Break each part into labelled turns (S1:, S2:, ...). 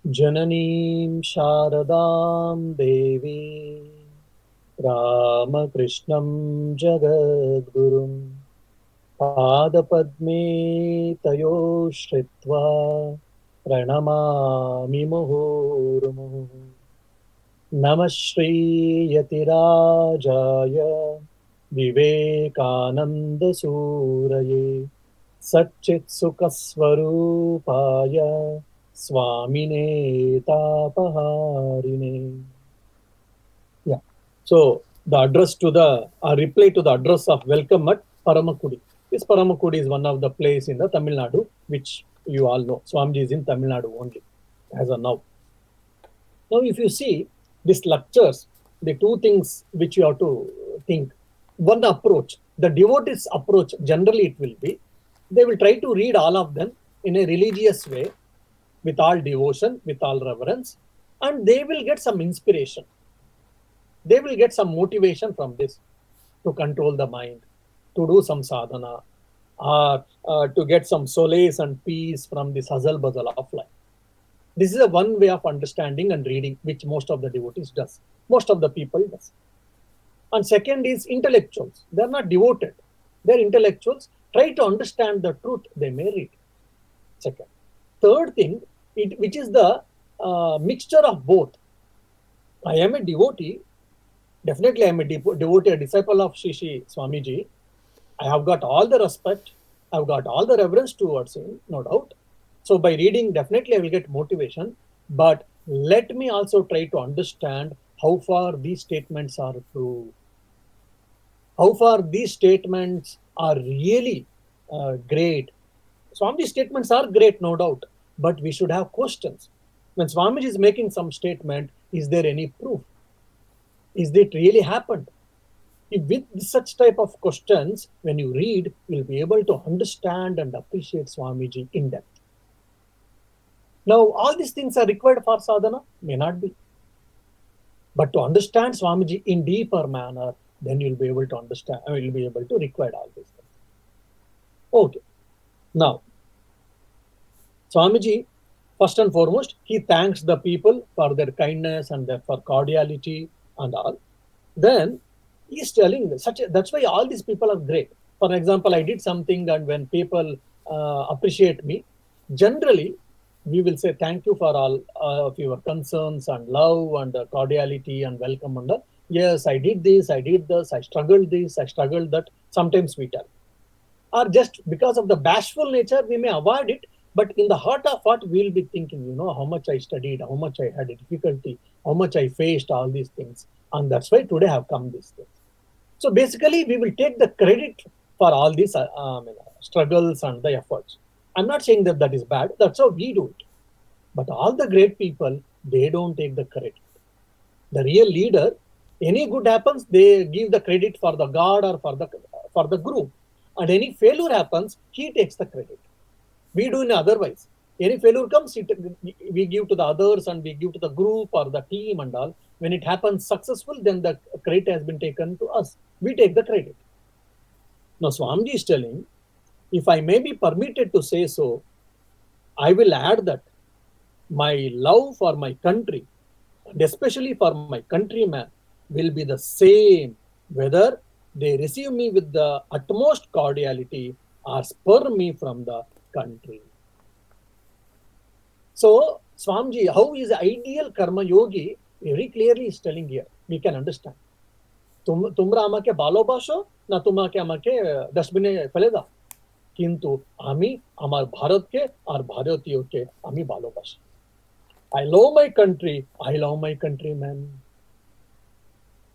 S1: Jananeem Sharadam Devi Ramakrishnam Jagadgurum Padapadme Tayo Shritva Pranamami Muhurmuhu Namah Shri Yatirajaya Vivekananda Suraye Satchit Sukaswarupaya Swamine Tapaharine. Yeah. So the address to the reply to the address of welcome at Paramakudi. This Paramakudi is one of the place in the Tamil Nadu, which you all know. Swamiji is in Tamil Nadu only, as of now. Now, if you see these lectures, the two things which you have to think. One approach, the devotees' approach, generally it will be, they will try to read all of them in a religious way, with all devotion, with all reverence, and they will get some inspiration. They will get some motivation from this to control the mind, to do some sadhana, or to get some solace and peace from this hustle bustle of life. This is a one way of understanding and reading, which most of the devotees does. Most of the people does. And second is intellectuals. They are not devoted. They are intellectuals. Try to understand the truth. They may read. Second. Third thing, which is the mixture of both. I am a devotee. Definitely, I am a devotee, a disciple of Shri Swamiji. I have got all the respect. I have got all the reverence towards him, no doubt. So by reading, definitely I will get motivation. But let me also try to understand how far these statements are true. How far these statements are really great. Swamiji's statements are great, no doubt. But we should have questions. When Swamiji is making some statement, is there any proof? Is it really happened? If with such type of questions, when you read, you'll be able to understand and appreciate Swamiji in depth. Now, all these things are required for sadhana? May not be. But to understand Swamiji in deeper manner, then you'll be able to understand, you'll be able to require all these things. Okay. Now, Swamiji, first and foremost, he thanks the people for their kindness and for cordiality and all. Then he's telling that's why all these people are great. For example, I did something, and when people appreciate me, generally we will say thank you for all of your concerns and love and cordiality and welcome and all. Yes, I did this, I did this, I struggled this, I struggled that. Sometimes we tell, or just because of the bashful nature, we may avoid it. But in the heart of heart, we'll be thinking, how much I studied, how much I had a difficulty, how much I faced all these things. And that's why today I have come these things. So basically, we will take the credit for all these struggles and the efforts. I'm not saying that is bad. That's how we do it. But all the great people, they don't take the credit. The real leader, any good happens, they give the credit for the God or for the group. And any failure happens, he takes the credit. We do in otherwise. Any failure comes, we give to the others and we give to the group or the team and all. When it happens successful, then the credit has been taken to us. We take the credit. Now, Swamiji is telling, if I may be permitted to say so, I will add that my love for my country, and especially for my countrymen, will be the same whether they receive me with the utmost cordiality or spur me from the country. So, Swamiji, how is the ideal karma yogi? Very clearly is telling here. We can understand. তোমরা আমাকে ভালোবাসো না তোমাকে আমাকে ডাস্টবিনে ফেলে দাও, কিন্তু আমি আমার ভারতকে আর ভারতীয়কে আমি ভালোবাসি. I love my country, I love my countrymen.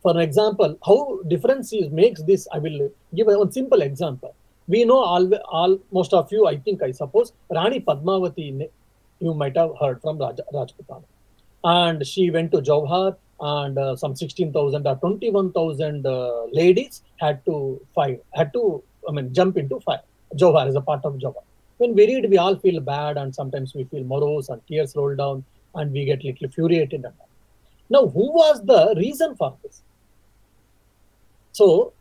S1: For example, how difference makes this, I will give one simple example. We know all most of you, I suppose, Rani Padmavati, you might have heard from Rajputana. And she went to Jawhar, and some 16,000 or 21,000 ladies had to jump into fire. Jawhar is a part of Jawhar. When we read, we all feel bad, and sometimes we feel morose and tears roll down, and we get little infuriated. Now, who was the reason for this? So,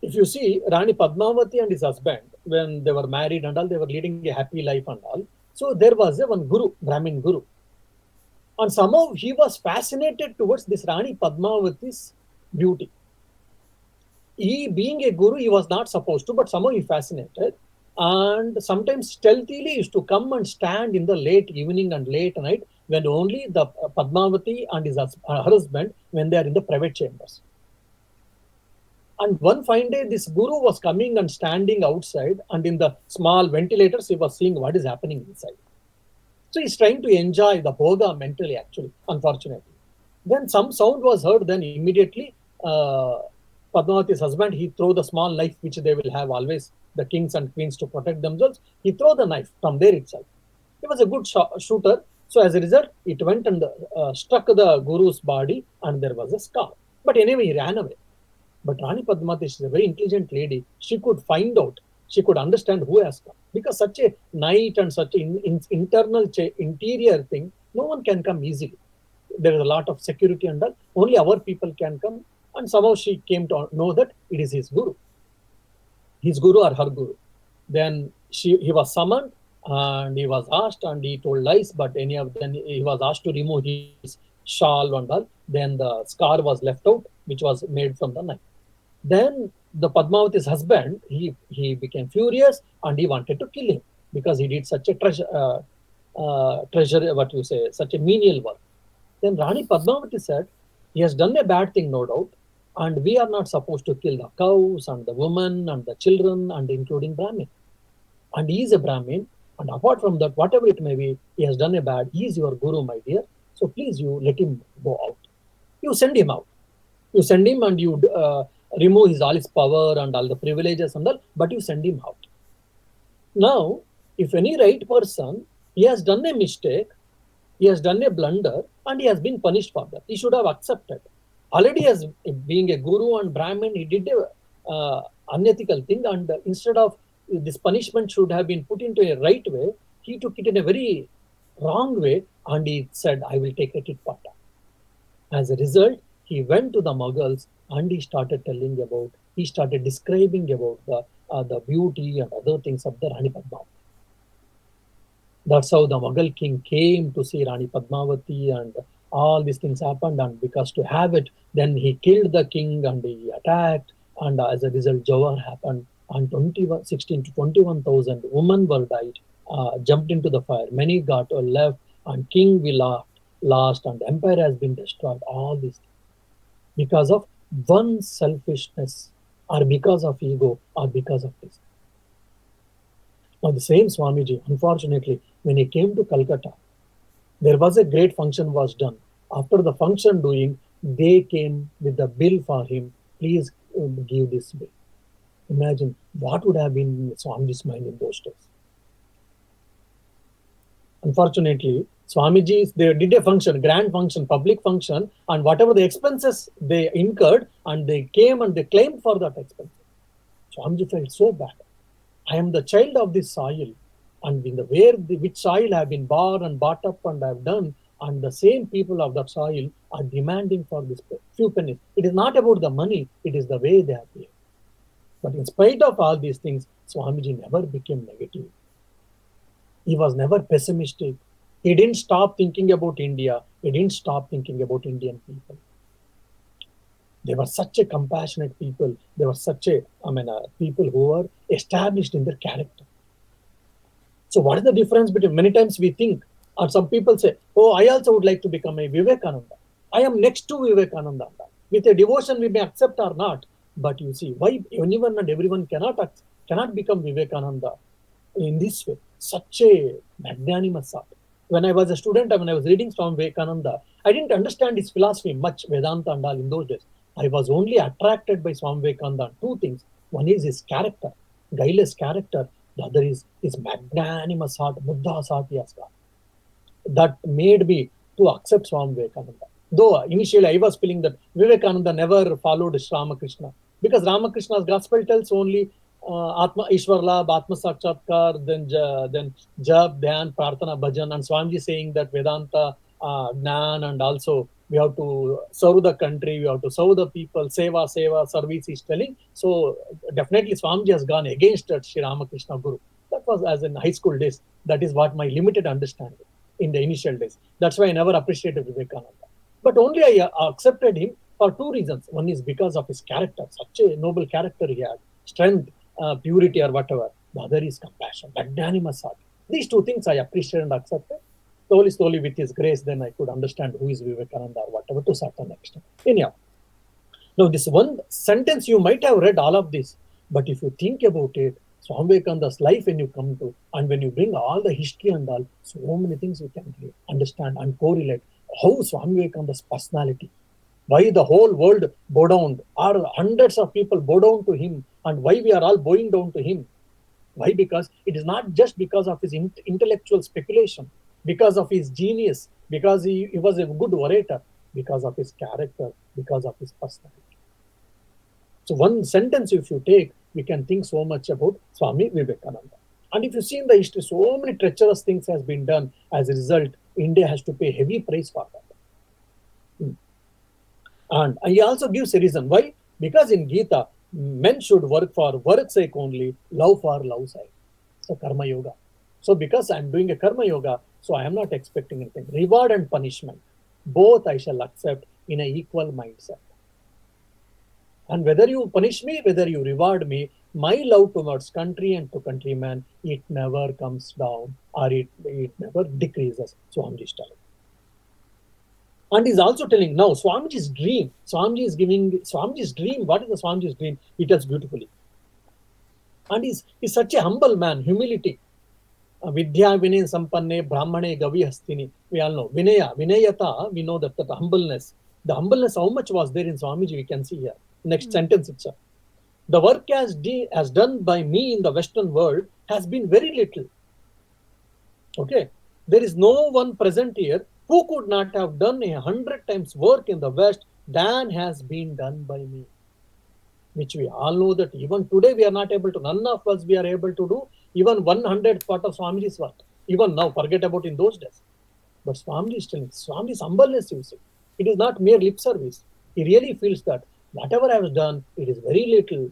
S1: if you see Rani Padmavati and his husband, when they were married and all, they were leading a happy life and all. So there was one guru, Brahmin guru. And somehow he was fascinated towards this Rani Padmavati's beauty. He, being a guru, he was not supposed to, but somehow he fascinated. And sometimes stealthily used to come and stand in the late evening and late night when only the Padmavati and her husband, when they are in the private chambers. And one fine day, this guru was coming and standing outside, and in the small ventilators, he was seeing what is happening inside. So he's trying to enjoy the bhoga mentally, actually, unfortunately. Then some sound was heard, then immediately Padmavati's husband, he throw the small knife, which they will have always, the kings and queens, to protect themselves. He throw the knife from there itself. He was a good shooter. So as a result, it went and struck the guru's body, and there was a scar. But anyway, he ran away. But Rani Padmavati is a very intelligent lady. She could find out, she could understand who has come. Because such a night and such an internal, interior thing, no one can come easily. There is a lot of security and all. Only our people can come. And somehow she came to know that it is his guru or her guru. Then he was summoned and he was asked, and he told lies, but then he was asked to remove his shawl and all. Then the scar was left out, which was made from the knife. Then the Padmavati's husband, he became furious and he wanted to kill him because he did such a treasure, such a menial work. Then Rani Padmavati said, he has done a bad thing, no doubt, and we are not supposed to kill the cows and the women and the children and including Brahmin. And he is a Brahmin, and apart from that, whatever it may be, he has done a bad. He is your guru, my dear. So please, you let him go out. You send him out. You send him and you remove all his power and all the privileges and all, but you send him out. Now, if any right person, he has done a mistake, he has done a blunder, and he has been punished for that. He should have accepted. Already, as being a guru and Brahmin, he did a unethical thing, and instead of this punishment should have been put into a right way, he took it in a very wrong way, and he said, I will take a tit for tat. As a result, he went to the Mughals and he started describing about the beauty and other things of the Rani Padmavati. That's how the Mughal king came to see Rani Padmavati, and all these things happened. And because to have it, then he killed the king and he attacked. And as a result, Jawar happened. And 16 to 21,000 women were died, jumped into the fire. Many got left, and king we lost, and empire has been destroyed. All these things because of one selfishness, or because of ego, or because of this. Now the same Swamiji, unfortunately, when he came to Calcutta, there was a great function was done. After the function doing, they came with the bill for him. Please give this bill. Imagine what would have been in Swamiji's mind in those days. Unfortunately, Swamiji, they did a function, grand function, public function, and whatever the expenses they incurred, and they came and they claimed for that expense. Swamiji felt so bad. I am the child of this soil, and in the which soil I have been born and brought up and I have done, and the same people of that soil are demanding for this few pennies. It is not about the money, it is the way they have behaved. But in spite of all these things, Swamiji never became negative. He was never pessimistic. He didn't stop thinking about India. He didn't stop thinking about Indian people. They were such a compassionate people. They were people who were established in their character. So what is the difference between, many times we think, or some people say, oh, I also would like to become a Vivekananda. I am next to Vivekananda. With a devotion we may accept or not. But you see, why anyone and everyone cannot become Vivekananda in this way? Such a magnanimous heart. When I was a student, when I was reading Swami Vivekananda, I didn't understand his philosophy much, Vedanta and all in those days. I was only attracted by Swami Vivekananda. Two things. One is his character, guileless character. The other is his magnanimous heart, Buddha's heart he has got. That made me to accept Swami Vivekananda. Though initially I was feeling that Vivekananda never followed Ramakrishna. Because Ramakrishna's gospel tells only Atma Ishwar Labh, Atma Sakshatkar, then Jap, Dhyan, Prarthana, Bhajan, and Swamiji saying that Vedanta, Gnan, and also we have to serve the country, we have to serve the people, Seva, service is telling. So definitely Swamiji has gone against Sri Ramakrishna Guru. That was as in high school days. That is what my limited understanding. in the initial days. That's why I never appreciated Vivekananda. But only I accepted him for two reasons. One is because of his character, such a noble character he had, strength, purity, or whatever. The other is compassion, magnanimous heart. These two things I appreciated and accepted. Slowly, with his grace, then I could understand who is Vivekananda or whatever to a certain extent. Anyhow, now this one sentence, you might have read all of this, but if you think about it, Swami Vivekananda's life, when you come to, and when you bring all the history and all, so many things you can understand and correlate how Swami Vivekananda's personality, why the whole world bow down, or hundreds of people bow down to him, and why we are all bowing down to him. Why? Because it is not just because of his intellectual speculation, because of his genius, because he was a good orator, because of his character, because of his personality. So one sentence, if you take, we can think so much about Swami Vivekananda. And if you see in the history, so many treacherous things has been done. As a result, India has to pay heavy price for that. And he also gives a reason why. Because in Gita, men should work for work's sake only, love for love's sake. So karma yoga. So because I'm doing a karma yoga, so I am not expecting anything. Reward and punishment, both I shall accept in an equal mindset. And whether you punish me, whether you reward me, my love towards country and to countrymen, it never comes down, or it never decreases. Swamiji is telling. And he's also telling now Swamiji's dream. Swamiji is giving Swamiji's dream. What is the Swamiji's dream? He tells beautifully. And he's such a humble man, humility. Vidya Vinay Sampanne Brahmane Gavi Hastini. We all know. Vinayata, we know that humbleness. The humbleness, how much was there in Swamiji, we can see here. Next sentence itself. The work as done by me in the Western world has been very little. Okay. There is no one present here who could not have done 100 times work in the West than has been done by me. Which we all know that even today we are not able to, none of us we are able to do even 100th part of Swamiji's work. Even now, forget about in those days. But Swamiji is telling, Swamiji's humbleness, you see. It is not mere lip service. He really feels that whatever I have done, it is very little.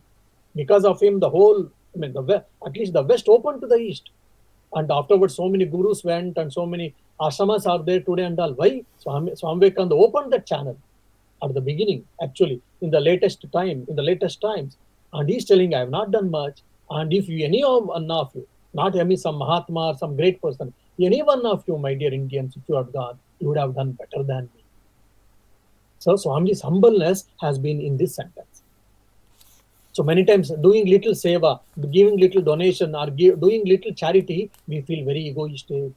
S1: Because of him, the whole, at least the West opened to the East. And afterwards, so many gurus went and so many ashramas are there today and all. Why? Swami Vivekananda opened that channel at the beginning, actually, in the latest times. And he's telling, I have not done much. And if any one of you, not some Mahatma or some great person, any one of you, my dear Indians, if you had gone, you would have done better than me. So Swamiji's humbleness has been in this sentence. So many times doing little seva, giving little donation or doing little charity, we feel very egoistic.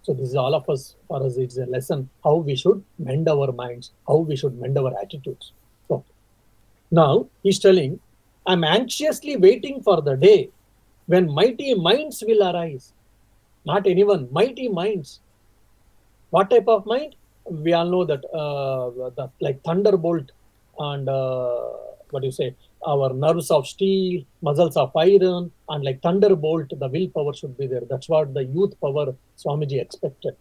S1: So this is all of us, for us it's a lesson how we should mend our minds, how we should mend our attitudes. So now he's telling, I'm anxiously waiting for the day when mighty minds will arise. Not anyone, mighty minds. What type of mind? We all know that like thunderbolt and our nerves of steel, muscles of iron, and like thunderbolt, the willpower should be there. That's what the youth power Swamiji expected.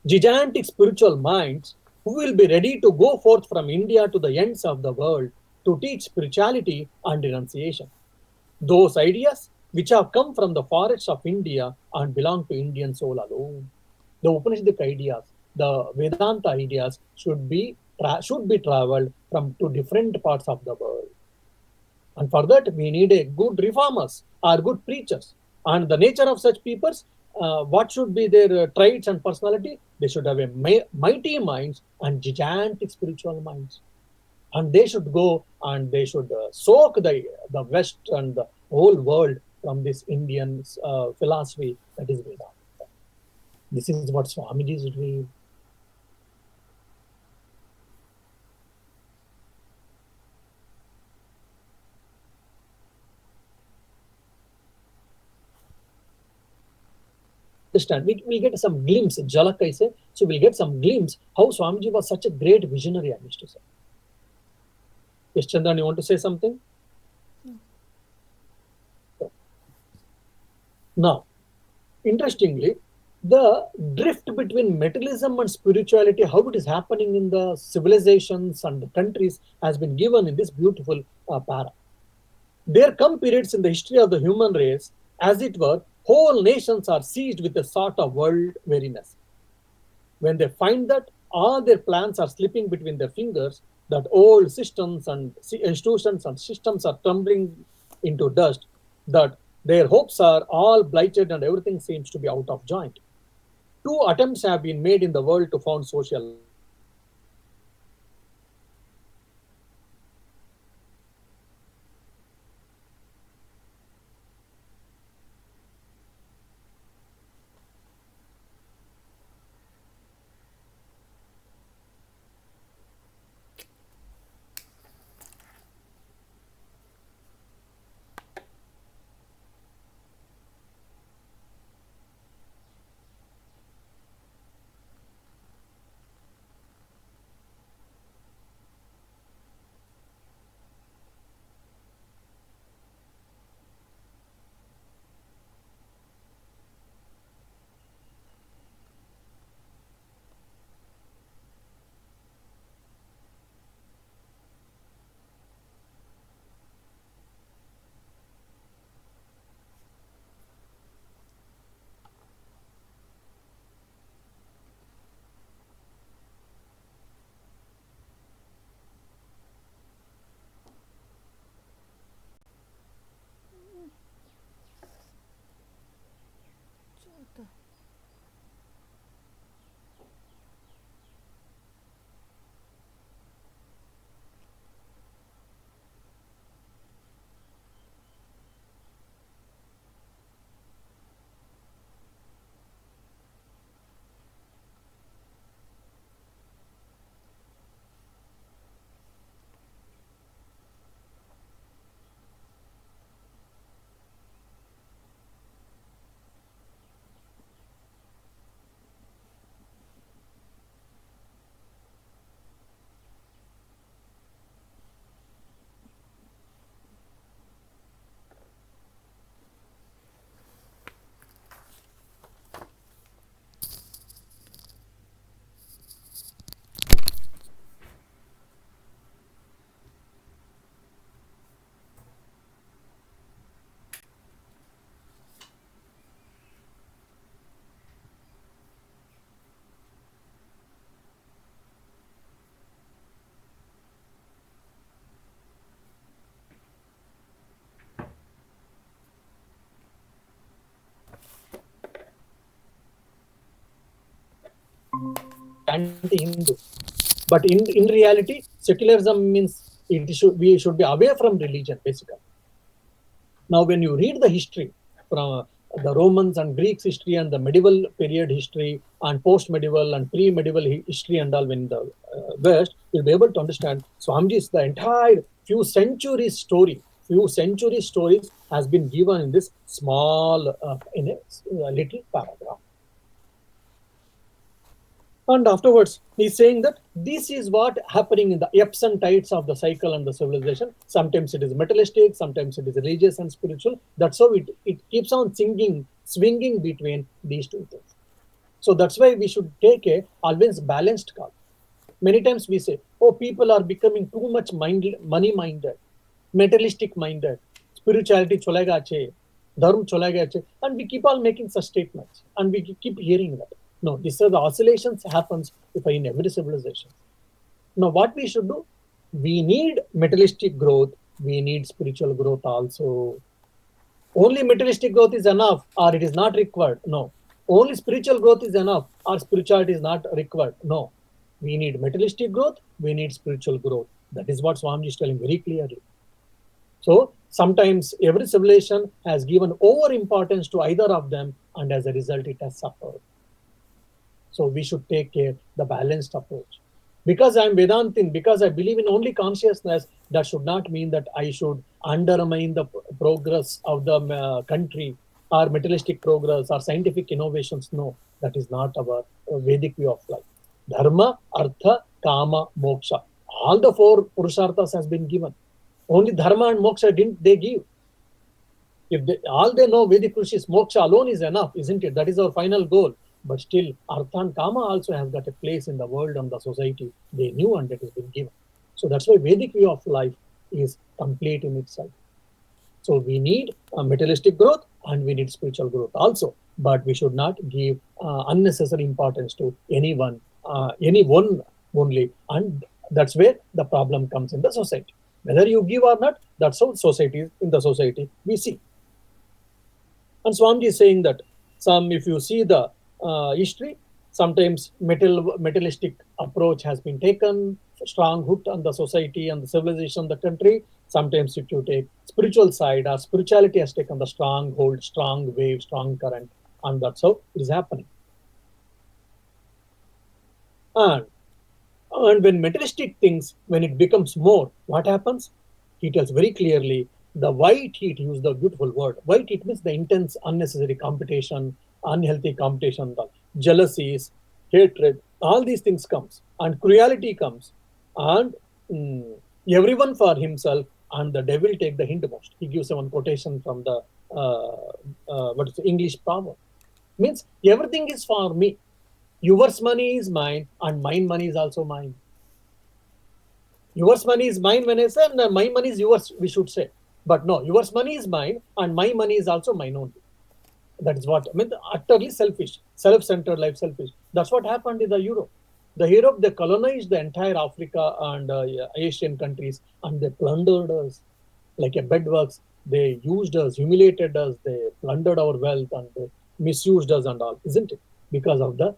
S1: Gigantic spiritual minds who will be ready to go forth from India to the ends of the world to teach spirituality and renunciation. Those ideas which have come from the forests of India and belong to Indian soul alone. The Upanishadic ideas, the Vedanta ideas should be traveled to different parts of the world. And for that, we need a good reformers or good preachers. And the nature of such people, what should be their traits and personality? They should have a mighty minds and gigantic spiritual minds. And they should go and they should soak the West and the whole world from this Indian philosophy that is Vedanta. This is what Swamiji's dream. Understand? We'll get some glimpse, Jalak I say. So we'll get some glimpse how Swamiji was such a great visionary, I wish to say. Yes, Chandran, you want to say something? No. Now, interestingly, the drift between materialism and spirituality, how it is happening in the civilizations and the countries, has been given in this beautiful para. There come periods in the history of the human race, as it were, whole nations are seized with a sort of world weariness. When they find that all their plans are slipping between their fingers, that old systems and institutions and systems are tumbling into dust, that their hopes are all blighted and everything seems to be out of joint. Two attempts have been made in the world to found social life. Anti-Hindu. But in reality, secularism means we should be away from religion, basically. Now, when you read the history from the Romans and Greeks history and the medieval period history and post-medieval and pre-medieval history and all in the West, you'll be able to understand Swamiji's the entire few centuries stories has been given in this small, in a little paragraph. And afterwards, he's saying that this is what happening in the ebbs and tides of the cycle and the civilization. Sometimes it is materialistic, sometimes it is religious and spiritual. That's how it keeps on swinging between these two things. So that's why we should take a always balanced call. Many times we say, oh, people are becoming too much money-minded, materialistic-minded, spirituality cholega che, dharma cholega che, and we keep on making such statements, and we keep hearing that. No, these are the oscillations happens in every civilization. Now, what we should do? We need materialistic growth. We need spiritual growth also. Only materialistic growth is enough, or it is not required. No. Only spiritual growth is enough, or spirituality is not required. No. We need materialistic growth. We need spiritual growth. That is what Swamiji is telling very clearly. So sometimes every civilization has given over importance to either of them, and as a result, it has suffered. So we should take the balanced approach. Because I'm Vedantin, because I believe in only consciousness, that should not mean that I should undermine the progress of the country or materialistic progress or scientific innovations. No, that is not our Vedic view of life. Dharma, Artha, Kama, Moksha. All the four Purusharthas has been given. Only Dharma and Moksha didn't they give. If all they know Vedic Rishis, Moksha alone is enough, isn't it? That is our final goal. But still, Artha and Kama also have got a place in the world and the society. They knew and it has been given. So that's why Vedic view of life is complete in itself. So we need materialistic growth and we need spiritual growth also. But we should not give unnecessary importance to any one only. And that's where the problem comes in the society. Whether you give or not, that's how society in the society we see. And Swamiji is saying that if you see the history, sometimes materialistic approach has been taken, strong hook on the society and the civilization, the country. Sometimes if you take spiritual side, our spirituality has taken the strong hold, strong wave, strong current, and that's how it is happening. And when materialistic things, when it becomes more, what happens? He tells very clearly, the white heat, use the beautiful word. White heat means the intense, unnecessary competition, unhealthy competition, the jealousies, hatred, all these things comes. And cruelty comes. And everyone for himself, and the devil take the hindmost. He gives one quotation from the what is the English proverb. Means everything is for me. Yours money is mine, and mine money is also mine. Yours money is mine when I say, and my money is yours, we should say. But no, yours money is mine, and my money is also mine only. That is what I mean, utterly selfish, self-centered life, selfish. That's what happened in the Europe. The Europe, they colonized the entire Africa and Asian countries, and they plundered us like a bedbugs. They used us, humiliated us, they plundered our wealth, and they misused us and all, isn't it? Because of the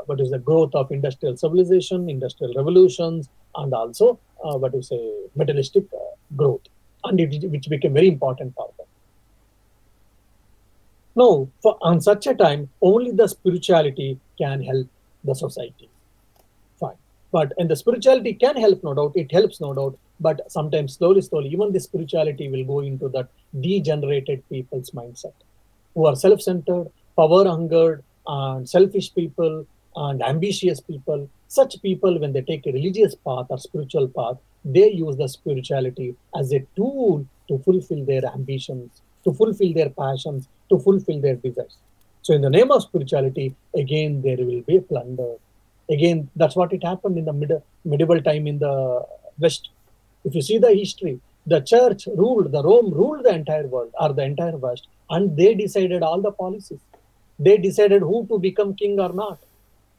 S1: what is the growth of industrial civilization, industrial revolutions, and also what is a materialistic growth, and which became very important for them. Now, on such a time, only the spirituality can help the society. Fine. But and the spirituality can help, no doubt. It helps, no doubt. But sometimes, slowly, even the spirituality will go into that degenerated people's mindset, who are self-centered, power-hungered, and selfish people, and ambitious people. Such people, when they take a religious path or spiritual path, they use the spirituality as a tool to fulfill their ambitions, to fulfill their passions, to fulfill their desires. So in the name of spirituality, again, there will be plunder. Again, that's what it happened in the medieval time in the West. If you see the history, the church ruled, the Rome ruled the entire world or the entire West, and they decided all the policies. They decided who to become king or not.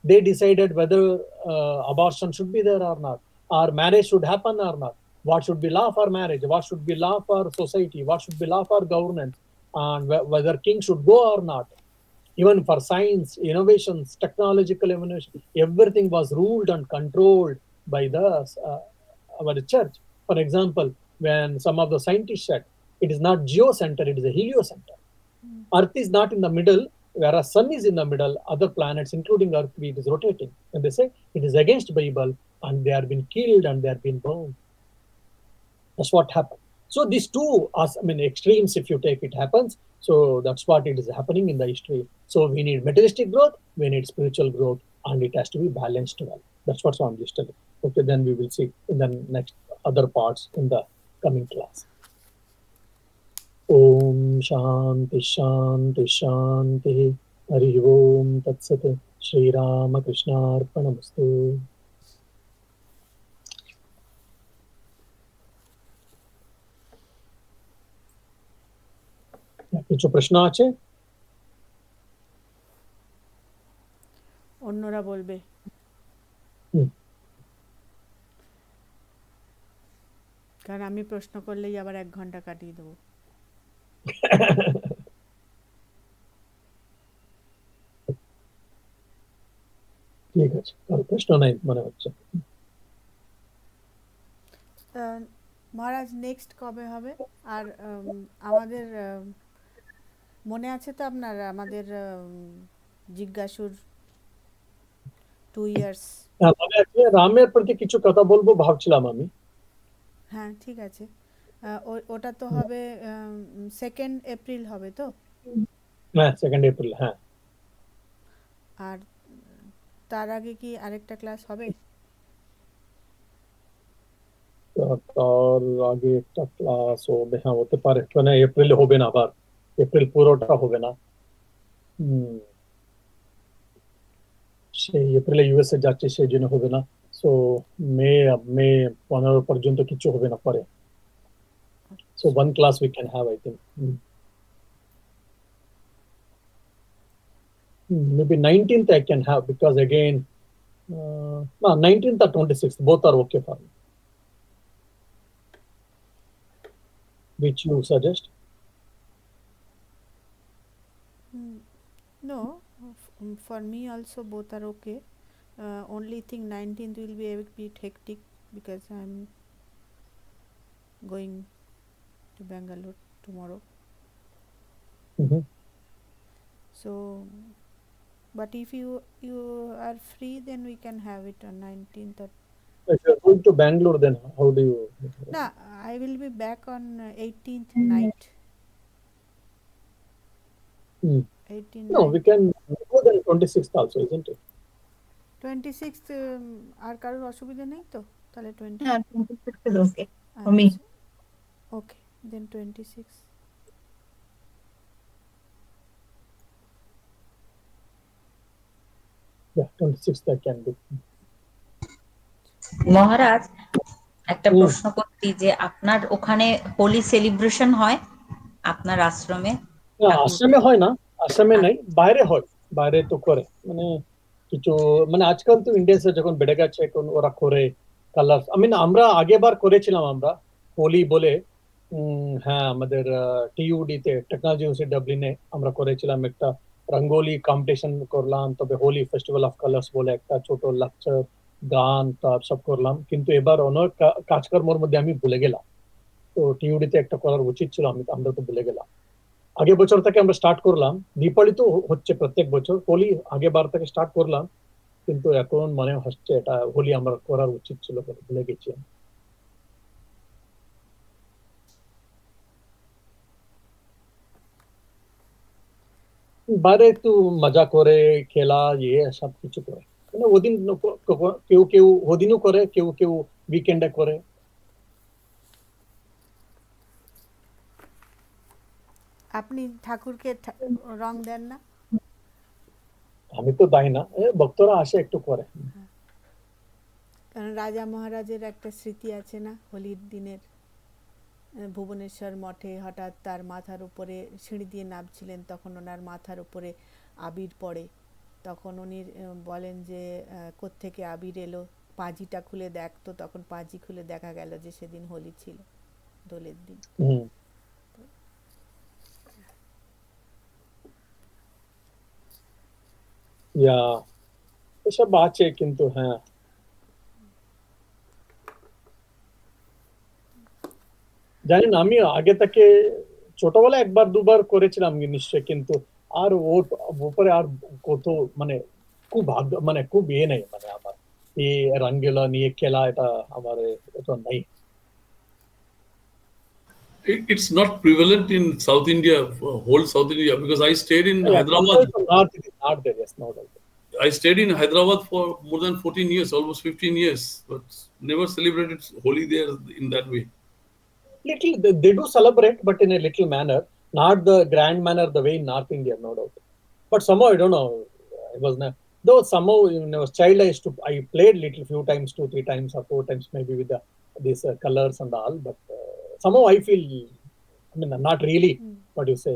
S1: They decided whether abortion should be there or not, or marriage should happen or not, what should be law for marriage, what should be law for society, what should be law for governance, and whether king should go or not. Even for science, innovations, technological innovation, everything was ruled and controlled by the church. For example, when some of the scientists said, it is not geocenter, it is a heliocenter. Earth is not in the middle, whereas sun is in the middle, other planets, including Earth, it is rotating. And they say it is against Bible, and they are being killed and they are being burned. That's what happened. So these two are, extremes, if you take it, happens. So that's what it is happening in the history. So we need materialistic growth, we need spiritual growth, and it has to be balanced well. That's what I'm just telling. Okay, then we will see in the next other parts in the coming class. Om Shanti Shanti Shanti. Hari Om Tat Sat. Shri Rama Krishna Arpanamastu. কিছু প্রশ্ন আছে?
S2: অন্যরা বলবে। কারণ আমি প্রশ্ন করলেই আবার 1 ঘন্টা কাটিয়ে দেবো।
S1: ঠিক আছে, আর প্রশ্ন নাই মনে হচ্ছে।
S2: মহারাজ নেক্সট কবে হবে? আর আমাদের মনে আছে তো আপনার আমাদের জিজ্ঞাসুর 2 ইয়ার্স?
S1: মনে আছে, রামের প্রতি কিছু কথা বলবো ভাবছিলাম আমি।
S2: হ্যাঁ, ঠিক আছে। ওটা তো হবে 2nd এপ্রিল হবে তো?
S1: হ্যাঁ, 2nd এপ্রিল, হ্যাঁ।
S2: আর তার আগে কি আরেকটা ক্লাস হবে?
S1: তার আগে একটা ক্লাস হবে, হ্যাঁ হতে পারে, মানে এপ্রিলে হবে না, আবার এপ্রিল পুরোটা হবে না। সেই এপ্রিলে ইউএসএ যাচ্ছে, সেই জন্য হবে না। সো মে 15 পর্যন্ত কিছু হবে না পরে। So one class we can have, I think. Maybe 19th I can have, because again, no, 19th or 26th, both are okay for me. Which you suggest?
S2: No, for me also both are okay. Only thing 19th will be a bit hectic because I'm going to Bangalore tomorrow. So, but if you are free, then we can have it on 19th.
S1: If you're going to Bangalore, then how do you?
S2: No, I will be back on 18th night. 18th
S1: No,
S2: night.
S1: we can go then 26th also, isn't it?
S2: 26th আর কারোর অসুবিধা নেই তো তাহলে 20
S3: Yeah, 26 is okay for me.
S2: Okay, then 26.
S1: Yeah, 26th I can do.
S3: মহারাজ, একটা প্রশ্ন করতে, যে আপনার ওখানে হোলি সেলিব্রেশন হয় আপনার আশ্রমে?
S1: না, আসামে হয় না, আসামে নাই, বাইরে হয়। বাইরে তো করে, মানে কিছু, মানে আজকাল তো ইন্ডিয়াতে যখন বেড়ে গেছে, এখন ওরা করে কালার। আমরা আগেবার করেছিলাম আমরা হোলি বলে। হ্যাঁ, আমাদের টিইউডি তে, টেকনোলজি ইউনিভার্সিটি ডাবলিনে আমরা করেছিলাম একটা রঙ্গোলি কম্পিটিশন করলাম, তবে হোলি ফেস্টিভ্যাল অফ কালার্স বলে একটা ছোট লেকচার, গান সব করলাম। কিন্তু এবার অনেক কাজকর্মের মধ্যে আমি ভুলে গেলাম। তো টিইউডি তে একটা করার উচিত ছিল, আমরা তো ভুলে গেলাম। আগে বছর থেকে আমরা স্টার্ট করলাম। দীপাবলি তো হচ্ছে প্রত্যেক বছর, হোলি আগে বার থেকে স্টার্ট করলাম, কিন্তু এখন মনে হচ্ছে এটা হোলি আমরা করার উচিত ছিল, ভুলে গেছি। বাইরে একটু মজা করে, খেলা সব কিছু করে, মানে ওদিন কেউ কেউ ওদিনও করে, কেউ কেউ উইকেন্ডে করে।
S2: আপনি ঠাকুরকে রং দেন না?
S1: আমি তো দেই না, ভক্তরা আসে একটু করে।
S2: কারণ রাজা মহারাজের একটা স্মৃতি আছে না, হোলির দিনের ভুবনেশ্বর মঠে হঠাৎ তার মাথার উপরে সিঁড়ি দিয়ে নামছিলেন, তখন ওনার মাথার উপরে আবির পড়ে। তখন উনি বলেন যে কোত্থেকে আবির এলো, পাঁজিটা খুলে দেখতো, তখন পাঁজি খুলে দেখা গেল যে সেদিন হোলি ছিল, দোলের দিন।
S1: এসব আছে, কিন্তু হ্যাঁ, জানি না, আমি আগে থেকে ছোটবেলায় একবার দুবার করেছিলাম নিশ্চয়, কিন্তু আর ওর উপরে আর কত, মানে খুব ভাগ্য, মানে খুব নেই, মানে আমার এই রঙগুলো নিয়ে খেলা, এটা আমার এটা নাই।
S4: It's not prevalent in South India, whole South India, because I stayed in Hyderabad.
S1: Not there, yes, no doubt.
S4: I stayed in Hyderabad for more than 14 years, almost 15 years, but never celebrated Holi there in that way.
S1: Little, they do celebrate, but in a little manner, not the grand manner the way in North India, no doubt. But somehow, I don't know, I was not, though somehow when I was child, I played little few times, 2, 3 times or 4 times maybe with these colors and all, but somehow I feel, not really, what do you say,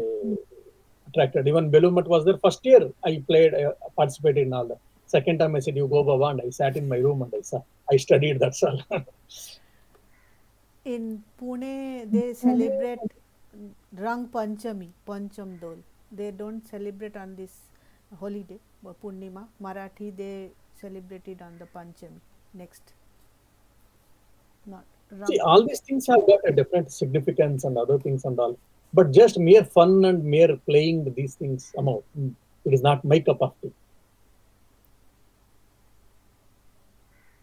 S1: attracted. Even Belumat was there. First year I played, participated in all that. Second time I said, you go Baba, and I sat in my room and I studied, that's all.
S2: In Pune, they celebrate Rang Panchami, Pancham Dol. They don't celebrate on this holiday, Purnima. Marathi, they celebrated on the Panchami next. Not Rang.
S1: See, all these things have got a different significance and other things and all. But just mere fun and mere playing with these things, somehow, it is not my cup of tea.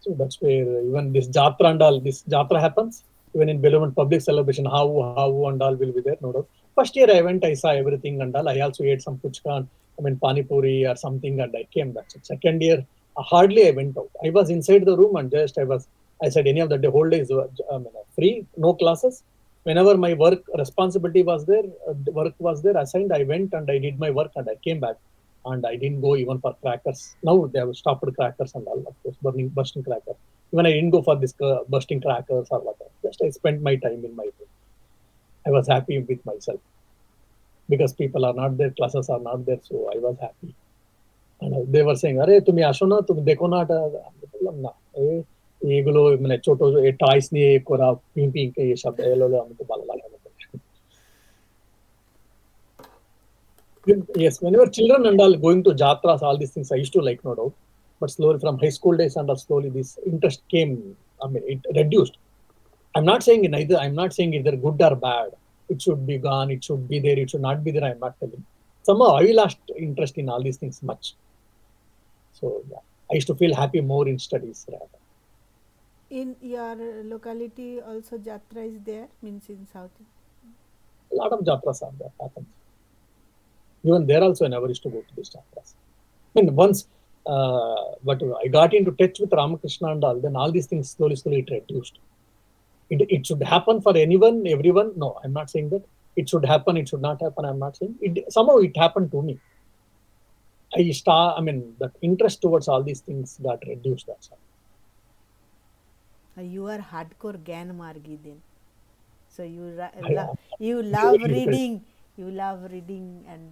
S1: So that's where even this Jatra and all, this Jatra happens. Even in Beluman public celebration, how and all will be there, no doubt. First year I went, I saw everything and all. I also ate some puchka, pani puri or something, and I came back. So second year, hardly I went out. I was inside the room and just I said any of the whole day is free, no classes. Whenever my work responsibility was there, work was there assigned, I went and I did my work and I came back. And I didn't go even for crackers. Now they have stopped crackers and all, of course, bursting crackers. Even I didn't go for this bursting crackers or whatever. Just I spent my time in my room. I was happy with myself because people are not there, classes are not there, so I was happy. And they were saying, "अरे तुम्ही আসো না, তুমি দেখো না এটা?" আমি বললাম না, এগুলো মানে ছোট টয়স নিয়ে করা পিং এইসব এগুলো আমার তো ভালো লাগে না। Yes, whenever children and all going to jatras, all these things I used to like, no doubt. But slowly from high school days and all, slowly this interest came. I mean, it reduced. I'm not saying neither. I'm not saying either good or bad. It should be gone. It should be there. It should not be there. I'm not telling. Somehow I lost interest in all these things much. So yeah, I used to feel happy more in studies rather.
S2: In your locality also jatra is there, means in South?
S1: A lot of jatras are there. Happens. Even there also, I never used to go to these jatras. I mean, once, but I got into touch with Ramakrishna and all, then all these things slowly it reduced. It should happen for anyone, everyone. No, I'm not saying that. It should happen, it should not happen. I'm not saying. Somehow it happened to me. I mean, that interest towards all these things got reduced. That's all.
S2: You are hardcore Gyan Margi then. So you
S1: Yeah.
S2: you love reading. You love reading and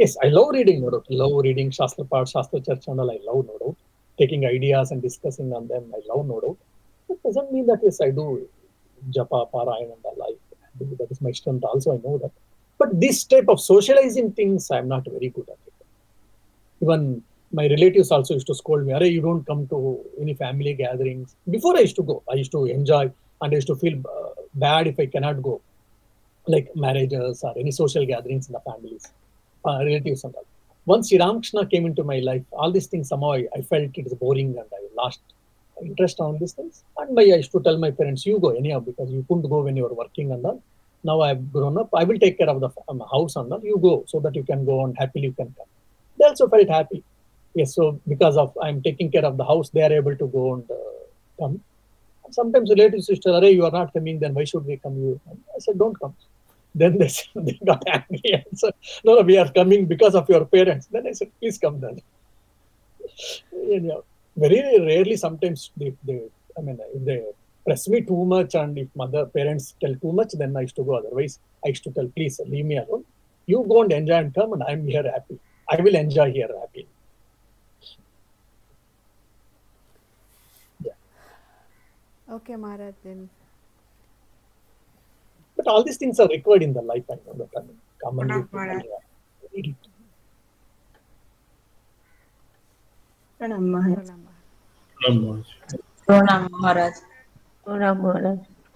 S1: Yes, I love reading, no doubt. Love reading Shastra Part, Shastra Church and all. I love, no doubt. Taking ideas and discussing on them, I love, no doubt. That doesn't mean that yes, I do japa, parayana and all. That is my strength also, I know that. But this type of socializing things, I'm not very good at it. Even my relatives also used to scold me, "Arey, you don't come to any family gatherings." Before I used to go, I used to enjoy and I used to feel bad if I cannot go, like marriages or any social gatherings in the families, relatives and all. Once Sri Ramakrishna came into my life, all these things somehow I felt it is boring and I lost interest on these things. And I used to tell my parents, "You go anyhow because you couldn't go when you were working and all. Now I've grown up. I will take care of the house and all. You go so that you can go and happily you can come." They also felt happy. Yes, so because of I'm taking care of the house, they are able to go and come. Sometimes relatives sister, "Arey, you are not coming, then why should we come?" You, I said, "Don't come." Then they got angry and said, "No, we are coming because of your parents." Then I said, "Please come then." Anyhow, very rarely, sometimes if they press me too much and if parents tell too much, then I used to go. Otherwise, I used to tell, "Please leave me alone. You go and enjoy and come, and I'm here happy. I will enjoy here happy." Yeah.
S2: okay, Maharaj, then.
S1: But all these things are required in the life. I know that. I mean, commonly people need it.
S2: Pranam, Maharaj.
S3: Pranam Maharaj.
S5: Pranam Maharaj.